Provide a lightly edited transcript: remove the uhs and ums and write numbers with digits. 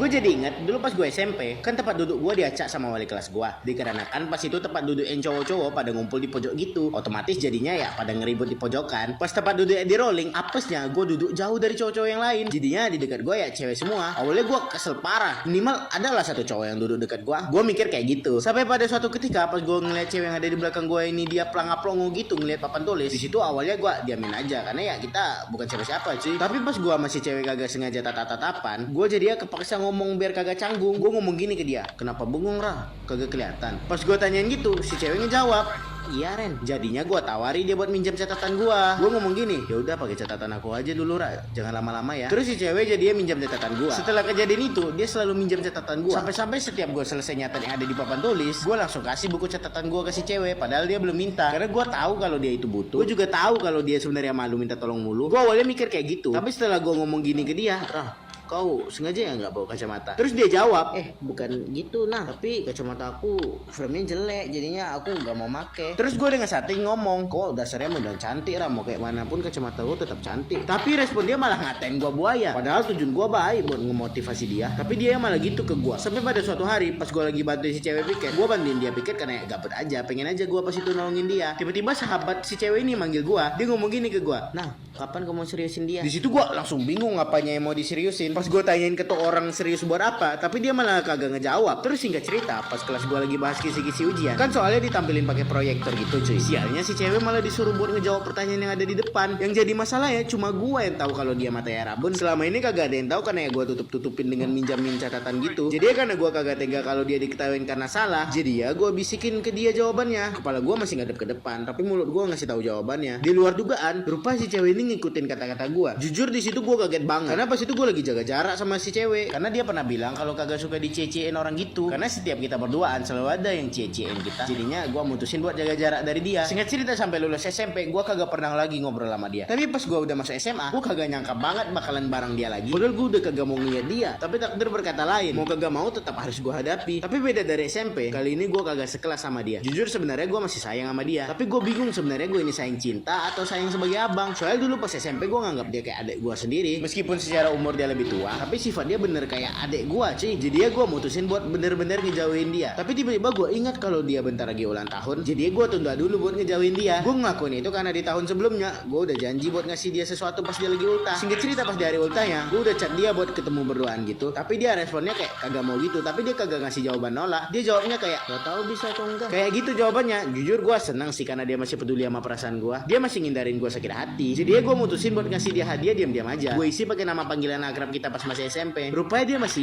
Gue jadi inget dulu pas gue SMP, kan tempat duduk gue diacak sama wali kelas gue. Dikarenakan pas itu tempat duduk yang cowok-cowok pada ngumpul di pojok gitu. Otomatis jadinya ya pada ngeribut di pojokan. Pas tempat duduk di rolling, apesnya gue duduk jauh dari cowok-cowok yang lain. Jadinya di dekat gue ya cewek semua. Awalnya gue kesel parah. Minimal adalah satu cowok yang duduk dekat gue. Gue mikir kayak gitu. Sampai pada suatu ketika pas gue ngeliat cewek yang ada di belakang gue ini dia pelangap-pelongo gitu ngeliat papan tulis. Di situ awalnya gue diamin aja karena ya kita bukan siapa-siapa cuy. Tapi pas gue masih cewek kagak sengaja tatap-tatapan, gue jadi kepaksa ngomong biar kagak canggung. Gue ngomong gini ke dia, kenapa bengong Rah? Kagak kelihatan. Pas gue tanyain gitu, si cewek ngejawab, iya Ren. Jadinya gue tawari dia buat minjam catatan gue. Gue ngomong gini, ya udah pakai catatan aku aja dulu Ra, jangan lama-lama ya. Terus si cewek jadinya minjam catatan gue. Setelah kejadian itu dia selalu minjam catatan gue. Sampai-sampai setiap gue selesai nyatet yang ada di papan tulis, gue langsung kasih buku catatan gue ke si cewek. Padahal dia belum minta. Karena gue tahu kalau dia itu butuh. Gue juga tahu kalau dia sebenarnya malu minta tolong mulu. Gue awalnya mikir kayak gitu. Tapi setelah gue ngomong gini ke dia, Rah, kau sengaja ya nggak bawa kacamata? Terus dia jawab, bukan gitu nah, tapi kacamata aku frame-nya jelek, jadinya aku nggak mau make. Terus gue dengan setting ngomong, kok dasarnya udah cantik Ram, mau kayak manapun kacamata gue tetap cantik. Tapi respon dia malah ngatain gue buaya. Padahal tujuan gue baik buat ngemotivasi dia, tapi dia malah gitu ke gue. Sampai pada suatu hari pas gue lagi bantuin si cewek piket, gue bantuin dia piket karena gabut aja, pengen aja gue pas itu nolongin dia. Tiba-tiba sahabat si cewek ini manggil gue, dia ngomong gini ke gue, nah kapan kamu seriusin dia? Di situ gue langsung bingung apanya yang mau diseriusin. Pas gue tanyain ke tuh orang serius buat apa, tapi dia malah kagak ngejawab. Terus singkat cerita, pas kelas gue lagi bahas kisi-kisi ujian, kan soalnya ditampilin pakai proyektor gitu cuy. Sialnya si cewek malah disuruh buat ngejawab pertanyaan yang ada di depan. Yang jadi masalah ya cuma gue yang tahu kalau dia matanya rabun. Selama ini kagak ada yang tahu karena ya gue tutup-tutupin dengan minjamin catatan gitu. Jadi ya karena gue kagak tega kalau dia diketahuin karena salah, jadi ya gue bisikin ke dia jawabannya. Kepala gue masih ngadep ke depan, tapi mulut gue ngasih tahu jawabannya. Di luar dugaan, rupa si cewek ini ngikutin kata-kata gue. Jujur di situ gue kaget banget, karena pas itu gue lagi jaga jarak sama si cewek, karena dia pernah bilang kalau kagak suka dicecein orang gitu. Karena setiap kita berduaan selalu ada yang cecein kita. Jadinya gue mutusin buat jaga jarak dari dia. Singkat cerita sampai lulus SMP, gue kagak pernah lagi ngobrol sama dia. Tapi pas gue udah masuk SMA, gue kagak nyangka banget bakalan bareng dia lagi. Padahal gue udah kagak mau ngeliat dia, tapi takdir berkata lain. Mau kagak mau tetap harus gue hadapi. Tapi beda dari SMP, kali ini gue kagak sekelas sama dia. Jujur sebenarnya gue masih sayang sama dia, tapi gue bingung sebenarnya gue ini sayang cinta atau sayang sebagai abang. Soalnya dulu pas SMP gue nganggap dia kayak adik gue sendiri. Meskipun secara umur dia lebih tua, tapi sifat dia bener kayak adik gue cuy. Jadi ya gue mutusin buat bener-bener ngejauhin dia. Tapi tiba-tiba gue ingat kalau dia bentar lagi ulang tahun, jadi gue tunda dulu buat ngejauhin dia. Gue ngelakuin itu karena di tahun sebelumnya gue udah janji buat ngasih dia sesuatu pas dia lagi ultah. Singkat cerita pas di hari ultahnya, gue udah chat dia buat ketemu berduaan gitu. Tapi dia responnya kayak kagak mau gitu. Tapi dia kagak ngasih jawaban nolak. Dia jawabnya kayak gak tahu bisa atau enggak. Kayak gitu jawabannya. Jujur gue senang sih karena dia masih peduli sama perasaan gue. Dia masih ngindarin gue sakit hati. Jadi ya gue mutusin buat ngasih dia hadiah diam-diam aja. Gue isi pakai nama panggilan akrab kita pas masih SMP. Rupanya dia masih